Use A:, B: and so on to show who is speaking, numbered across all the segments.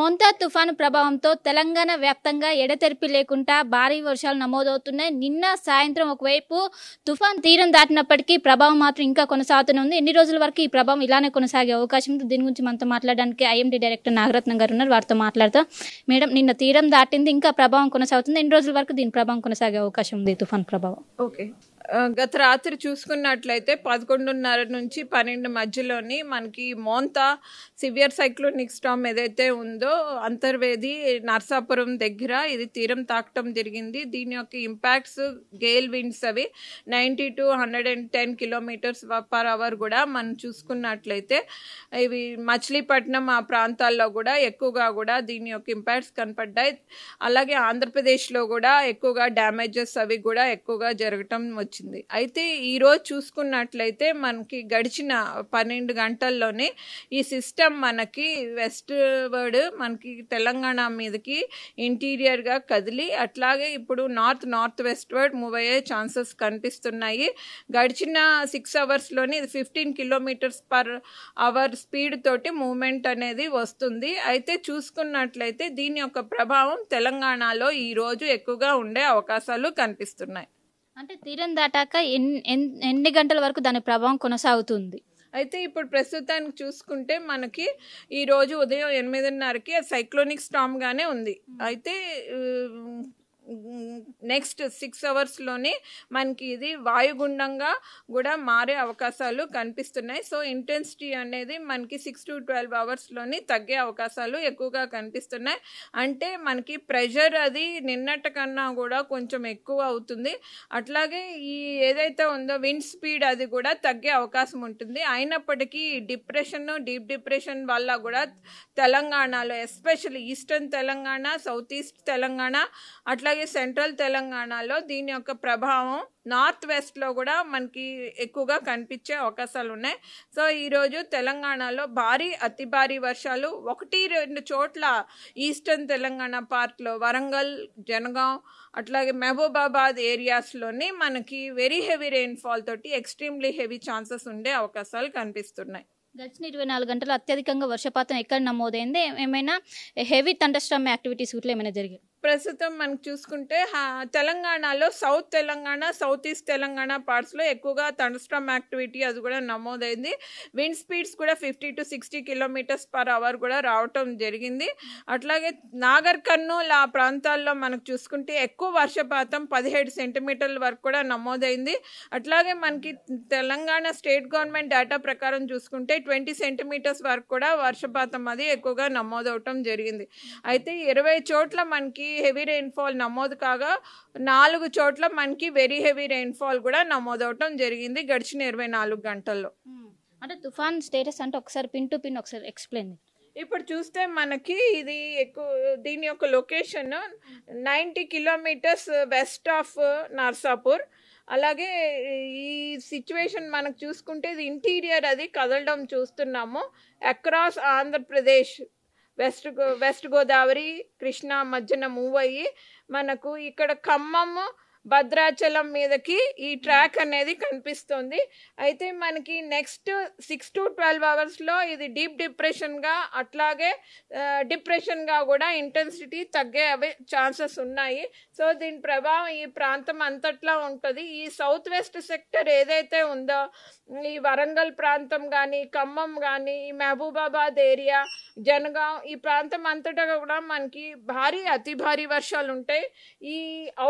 A: మోంతా తుఫాను ప్రభావంతో తెలంగాణ వ్యాప్తంగా ఎడతెరిపి లేకుండా భారీ వర్షాలు నమోదవుతున్నాయి. నిన్న సాయంత్రం ఒకవైపు తుఫాన్ తీరం దాటినప్పటికీ ప్రభావం మాత్రం ఇంకా కొనసాగుతూనే ఉంది. ఎన్ని రోజుల వరకు ఈ ప్రభావం ఇలానే కొనసాగే అవకాశం ఉంది? దీని గురించి మనతో మాట్లాడడానికి ఐఎండీ డైరెక్టర్ నాగరత్నం గారు ఉన్నారు. వారితో మాట్లాడతాం. మేడం, నిన్న తీరం దాటింది, ఇంకా ప్రభావం కొనసాగుతుంది. ఎన్ని రోజుల వరకు దీని ప్రభావం కొనసాగే అవకాశం ఉంది, తుఫాన్ ప్రభావం?
B: ఓకే, గత రాత్రి చూసుకున్నట్లయితే 11:30 నుంచి 12 మధ్యలోని మనకి మోంతా సివియర్ సైక్లోనిక్ స్టార్మ్ ఏదైతే ఉందో అంతర్వేది నర్సాపురం దగ్గర ఇది తీరం తాకటం జరిగింది. దీని యొక్క ఇంపాక్ట్స్ గేల్ విండ్స్ అవి 90 to 110 km/h కూడా మనం చూసుకున్నట్లయితే ఇవి మచిలీపట్నం ఆ ప్రాంతాల్లో కూడా ఎక్కువగా కూడా దీని యొక్క ఇంపాక్ట్స్ కనపడ్డాయి. అలాగే ఆంధ్రప్రదేశ్లో కూడా ఎక్కువగా డ్యామేజెస్ అవి కూడా ఎక్కువగా జరగటం వచ్చింది. అయితే ఈరోజు చూసుకున్నట్లయితే మనకి గడిచిన 12 గంటల్లోనే ఈ సిస్టమ్ మనకి వెస్ట్ వర్డ్ మనకి తెలంగాణ మీదకి ఇంటీరియర్గా కదిలి అట్లాగే ఇప్పుడు నార్త్ వెస్ట్ వర్డ్ మూవ్ అయ్యే ఛాన్సెస్ కనిపిస్తున్నాయి. గడిచిన 6 అవర్స్లోని ఇది 15 km/h స్పీడ్ తోటి మూమెంట్ అనేది వస్తుంది. అయితే చూసుకున్నట్లయితే దీని యొక్క ప్రభావం తెలంగాణలో ఈరోజు ఎక్కువగా ఉండే అవకాశాలు కనిపిస్తున్నాయి.
A: అంటే తీరం దాటాక ఎన్ని గంటల వరకు దాని ప్రభావం కొనసాగుతుంది?
B: అయితే ఇప్పుడు ప్రస్తుతానికి చూసుకుంటే మనకి ఈరోజు ఉదయం 8:30కి సైక్లోనిక్ స్టార్మ్గానే ఉంది. అయితే నెక్స్ట్ 6 అవర్స్లోనే మనకి ఇది వాయుగుండంగా కూడా మారే అవకాశాలు కనిపిస్తున్నాయి. సో ఇంటెన్సిటీ అనేది మనకి 6 to 12 అవర్స్లోని తగ్గే అవకాశాలు ఎక్కువగా కనిపిస్తున్నాయి. అంటే మనకి ప్రెషర్ అది నిన్నటి కన్నా కూడా కొంచెం ఎక్కువ అవుతుంది. అట్లాగే ఈ ఏదైతే ఉందో విండ్ స్పీడ్ అది కూడా తగ్గే అవకాశం ఉంటుంది. అయినప్పటికీ డీప్ డిప్రెషన్ వల్ల కూడా తెలంగాణలో especially eastern Telangana, south east Telangana, అట్లాగే సెంట్రల్ తెలంగాణలో దీని యొక్క ప్రభావం నార్త్ వెస్ట్లో కూడా మనకి ఎక్కువగా కనిపించే అవకాశాలు ఉన్నాయి. సో ఈరోజు తెలంగాణలో అతి భారీ వర్షాలు 1-2 చోట్ల ఈస్టర్న్ తెలంగాణ పార్ట్లో వరంగల్, జనగాం, అట్లాగే మహబూబాబాద్ ఏరియాస్లోని మనకి వెరీ హెవీ రెయిన్ఫాల్ తోటి ఎక్స్ట్రీమ్లీ హెవీ ఛాన్సెస్ ఉండే అవకాశాలు కనిపిస్తున్నాయి.
A: గడిచిన 24 గంటలు అత్యధికంగా వర్షపాతం ఎక్కడ నమోదైంది? ఏమైనా హెవీ థండర్స్టార్మ్ యాక్టివిటీస్ కూడా ఏమైనా జరిగాయి?
B: ప్రస్తుతం మనం చూసుకుంటే తెలంగాణలో south Telangana, south east Telangana పార్ట్స్లో ఎక్కువగా థండర్స్టార్మ్ యాక్టివిటీ అది కూడా నమోదైంది. విండ్ స్పీడ్స్ కూడా 50 to 60 km/h కూడా రావటం జరిగింది. అట్లాగే నాగర్ కర్నూల్ ఆ ప్రాంతాల్లో మనకు చూసుకుంటే ఎక్కువ వర్షపాతం 17 సెంటీమీటర్ల వరకు కూడా నమోదైంది. అట్లాగే మనకి తెలంగాణ స్టేట్ గవర్నమెంట్ డేటా ప్రకారం చూసుకుంటే 20 సెంటీమీటర్స్ వరకు కూడా వర్షపాతం అది ఎక్కువగా నమోదవటం జరిగింది. అయితే 20 చోట్ల మనకి హెవీ రెయిన్ఫాల్ నమోదు కాగా 4 చోట్ల మనకి వెరీ హెవీ రెయిన్ఫాల్ కూడా నమోదవటం జరిగింది గడిచిన 24 గంటల్లో.
A: అంటే తుఫాన్ స్టేటస్ అంటే ఒకసారి పిన్ టు పిన్ ఒకసారి ఎక్స్ప్లెయిన్.
B: ఇప్పుడు చూస్తే మనకి ఇది దీని యొక్క location 90 kilometres west of Narsapur. అలాగే ఈ సిచ్యువేషన్ మనకు చూసుకుంటే ఇది ఇంటీరియర్ అది కదలడం చూస్తున్నాము. అక్రాస్ ఆంధ్రప్రదేశ్ వెస్ట్ గోదావరి, కృష్ణా మధ్యన మూవ్ అయ్యి మనకు ఇక్కడ ఖమ్మం, భద్రాచలం మీదకి ఈ ట్రాక్ అనేది కనిపిస్తుంది. అయితే మనకి నెక్స్ట్ 6 to 12 అవర్స్లో ఇది డీప్ డిప్రెషన్గా అట్లాగే డిప్రెషన్గా కూడా ఇంటెన్సిటీ తగ్గే ఛాన్సెస్ ఉన్నాయి. సో దీని ప్రభావం ఈ ప్రాంతం అంతట్లా ఉంటుంది. ఈ సౌత్ వెస్ట్ సెక్టర్ ఏదైతే ఉందో ఈ వరంగల్ ప్రాంతం కానీ, ఖమ్మం కానీ, ఈ మహబూబాబాద్ ఏరియా, జనగాం ఈ ప్రాంతం అంతటా కూడా మనకి అతి భారీ వర్షాలు ఉంటాయి. ఈ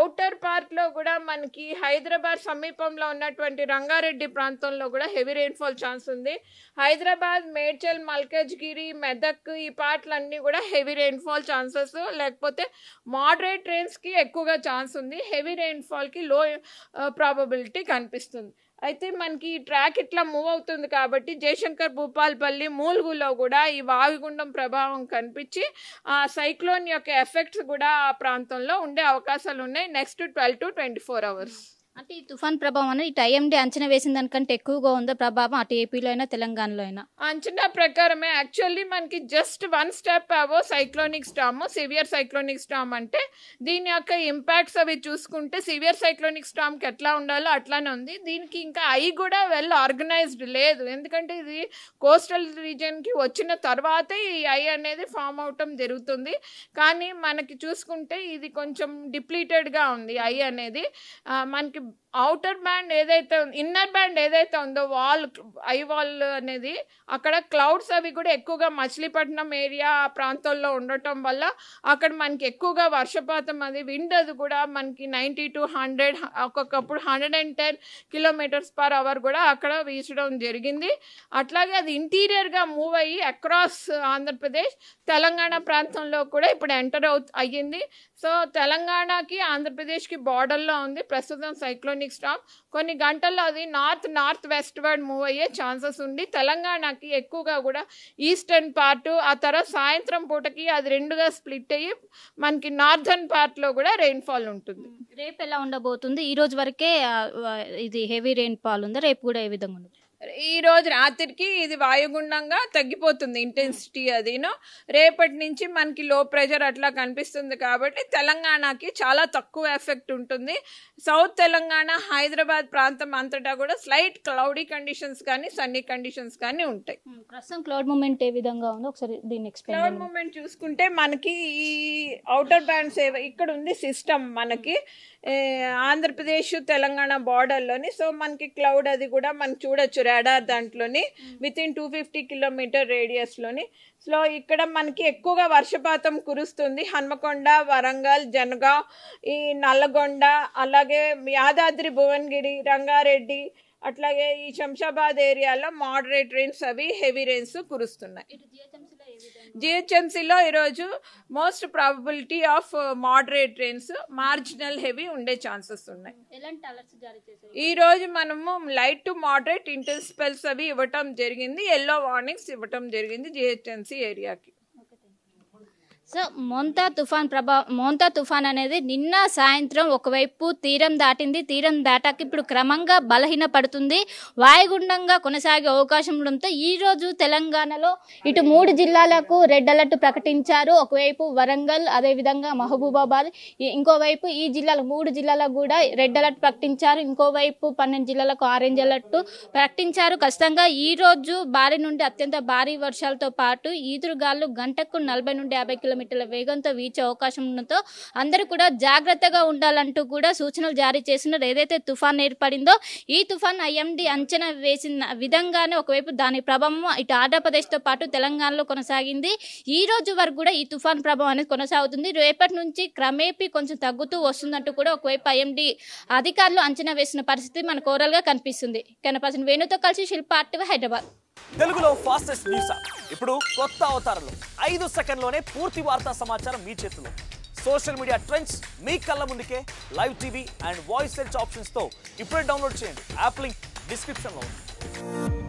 B: ఔటర్ పార్ట్లో కూడా మనకి హైదరాబాద్ సమీపంలో ఉన్నటువంటి రంగారెడ్డి ప్రాంతంలో కూడా హెవీ రెయిన్ఫాల్ ఛాన్స్ ఉంది. హైదరాబాద్, మేడ్చల్, మల్కాజ్గిరి, మెదక్ ఈ పార్ట్లన్నీ కూడా హెవీ రెయిన్ఫాల్ ఛాన్సెస్, లేకపోతే మోడరేట్ రెయిన్స్కి ఎక్కువగా ఛాన్స్ ఉంది. హెవీ రెయిన్ఫాల్కి లో ప్రాబబిలిటీ కనిపిస్తుంది. అయితే మనకి ఈ ట్రాక్ ఇట్లా మూవ్ అవుతుంది కాబట్టి జయశంకర్, భూపాల్పల్లి, మూల్గులో కూడా ఈ వాయుగుండం ప్రభావం కనిపించి ఆ సైక్లోన్ యొక్క ఎఫెక్ట్స్ కూడా ఆ ప్రాంతంలో ఉండే అవకాశాలు ఉన్నాయి నెక్స్ట్ 12 to 24 అవర్స్.
A: అంటే ఈ తుఫాన్ ప్రభావం అనేది ఇటు ఐఎండీ అంచనా వేసిన దానికంటే ఎక్కువగా ఉందా ప్రభావం, అటు ఏపీలో అయినా తెలంగాణలో అయినా?
B: అంచనా ప్రకారమే. యాక్చువల్లీ మనకి జస్ట్ 1 స్టెప్ అవో cyclonic storm, severe cyclonic storm అంటే దీని యొక్క ఇంపాక్ట్స్ అవి చూసుకుంటే సివియర్ సైక్లోనిక్ స్టామ్కి ఎట్లా ఉండాలో అట్లానే ఉంది. దీనికి ఇంకా కూడా వెల్ ఆర్గనైజ్డ్ లేదు, ఎందుకంటే ఇది కోస్టల్ రీజియన్కి వచ్చిన తర్వాతే ఈ అనేది ఫామ్ అవటం జరుగుతుంది. కానీ మనకి చూసుకుంటే ఇది కొంచెం డిప్లీటెడ్గా ఉంది అనేది. మనకి అవుటర్ బ్యాండ్ ఏదైతే ఇన్నర్ బ్యాండ్ ఏదైతే ఉందో వాల్ అనేది అక్కడ క్లౌడ్స్ అవి కూడా ఎక్కువగా మచిలీపట్నం ఏరియా ఆ ప్రాంతాల్లో ఉండటం వల్ల అక్కడ మనకి ఎక్కువగా వర్షపాతం అది విండ్ అది కూడా మనకి 90 to 100 ఒక్కొక్కప్పుడు 110 km/h కూడా అక్కడ వీచడం జరిగింది. అట్లాగే అది ఇంటీరియర్గా మూవ్ అయ్యి అక్రాస్ ఆంధ్రప్రదేశ్ తెలంగాణ ప్రాంతంలో కూడా ఇప్పుడు ఎంటర్ అయ్యింది. సో తెలంగాణకి ఆంధ్రప్రదేశ్కి బార్డర్లో ఉంది ప్రస్తుతం సైక్లోనిక్ స్టామ్. కొన్ని గంటల్లో అది నార్త్ వెస్ట్వర్డ్ మూవ్ అయ్యే ఛాన్సెస్ ఉంది. తెలంగాణకి ఎక్కువగా కూడా ఈస్టర్న్ పార్ట్, ఆ తర్వాత సాయంత్రం పూటకి అది రెండుగా స్ప్లిట్ అయ్యి మనకి నార్థన్ పార్ట్లో కూడా రెయిన్ఫాల్ ఉంటుంది.
A: రేపు ఎలా ఉండబోతుంది? ఈ రోజు వరకే ఇది హెవీ రెయిన్ఫాల్ ఉందా, రేపు కూడా ఏ విధంగా ఉంది?
B: ఈ రోజు రాత్రికి ఇది వాయుగుండంగా తగ్గిపోతుంది ఇంటెన్సిటీ అదిను. రేపటి నుంచి మనకి లో ప్రెషర్ అట్లా కనిపిస్తుంది కాబట్టి తెలంగాణకి చాలా తక్కువ ఎఫెక్ట్ ఉంటుంది. సౌత్ తెలంగాణ, హైదరాబాద్ ప్రాంతం అంతటా కూడా స్లైట్ క్లౌడీ కండిషన్స్ కానీ సన్నీ కండిషన్స్ కానీ ఉంటాయి.
A: ప్రస్తుతం క్లౌడ్ మూమెంట్ ఏ విధంగా ఉందో ఒకసారి దీన్ని ఎక్స్ప్లెయిన్.
B: క్లౌడ్ మూమెంట్ చూసుకుంటే మనకి ఈ అవుటర్ బ్యాండ్స్ ఇక్కడ ఉంది సిస్టమ్ మనకి ఆంధ్రప్రదేశ్ తెలంగాణ బార్డర్లోని. సో మనకి క్లౌడ్ అది కూడా మనం చూడొచ్చు రాడార్ దాంట్లోని వితిన్ 250 km రేడియస్లోని. సో ఇక్కడ మనకి ఎక్కువగా వర్షపాతం కురుస్తుంది. హన్మకొండ, వరంగల్, జనగాం, ఈ నల్లగొండ, అలాగే యాదాద్రి, భువనగిరి, రంగారెడ్డి, అట్లాగే ఈ శంషాబాద్ ఏరియాలో మోడరేట్ రెయిన్స్ అవి హెవీ రెయిన్స్ కురుస్తున్నాయి. జిహెచ్ఎంసీలో ఈరోజు most probability of moderate rains, marginal heavy ఉండే ఛాన్సెస్ ఉన్నాయి. ఈ రోజు మనము light to moderate intense spells అవి ఇవ్వటం జరిగింది, ఎల్లో వార్నింగ్స్ ఇవ్వటం జరిగింది జిహెచ్ఎంసీ ఏరియాకి.
A: సో మోంతా తుఫాన్ అనేది నిన్న సాయంత్రం ఒకవైపు తీరం దాటింది. తీరం దాటాక ఇప్పుడు క్రమంగా బలహీన పడుతుంది, వాయుగుండంగా కొనసాగే అవకాశం ఉండడంతో ఈరోజు తెలంగాణలో ఇటు 3 జిల్లాలకు రెడ్ అలర్ట్ ప్రకటించారు. ఒకవైపు వరంగల్, అదేవిధంగా మహబూబాబాద్, ఇంకోవైపు ఈ జిల్లాలు 3 జిల్లాలకు కూడా రెడ్ అలర్ట్ ప్రకటించారు. ఇంకోవైపు 12 జిల్లాలకు ఆరెంజ్ అలర్ట్ ప్రకటించారు. ఖచ్చితంగా ఈరోజు భారీ నుండి అత్యంత భారీ వర్షాలతో పాటు ఈదురుగాలు గంటకు 40 నుండి 50 కిలోమీటర్ల వేగంతో వీచే అవకాశం ఉండడంతో అందరూ కూడా జాగ్రత్తగా ఉండాలంటూ కూడా సూచనలు జారీ చేస్తున్నారు. ఏదైతే తుఫాన్ ఏర్పడిందో ఈ తుఫాన్ ఐఎండీ అంచనా వేసిన విధంగానే ఒకవైపు దాని ప్రభావం ఇటు ఆంధ్రప్రదేశ్తో పాటు తెలంగాణలో కొనసాగింది. ఈ రోజు వరకు కూడా ఈ తుఫాన్ ప్రభావం అనేది కొనసాగుతుంది. రేపటి నుంచి క్రమేపీ కొంచెం తగ్గుతూ వస్తుందంటూ కూడా ఒకవైపు ఐఎండీ అధికారులు అంచనా వేసిన పరిస్థితి మనకు ఓవరాల్గా కనిపిస్తుంది. కెనపర్సన్ వేణుతో కలిసి శిల్ప ఆర్టీవీ, హైదరాబాద్.
C: తెలుగులో ఫాస్టెస్ట్ న్యూస్ ఇప్పుడు కొత్త అవతారంలో 5 సెకండ్లోనే పూర్తి వార్తా సమాచారం మీ చేతిలో. సోషల్ మీడియా ట్రెండ్స్ మీ కళ్ళ ముందుకే live TV and voice search ఆప్షన్స్తో ఇప్పుడే డౌన్లోడ్ చేయండి. యాప్ లింక్ డిస్క్రిప్షన్లో ఉంది.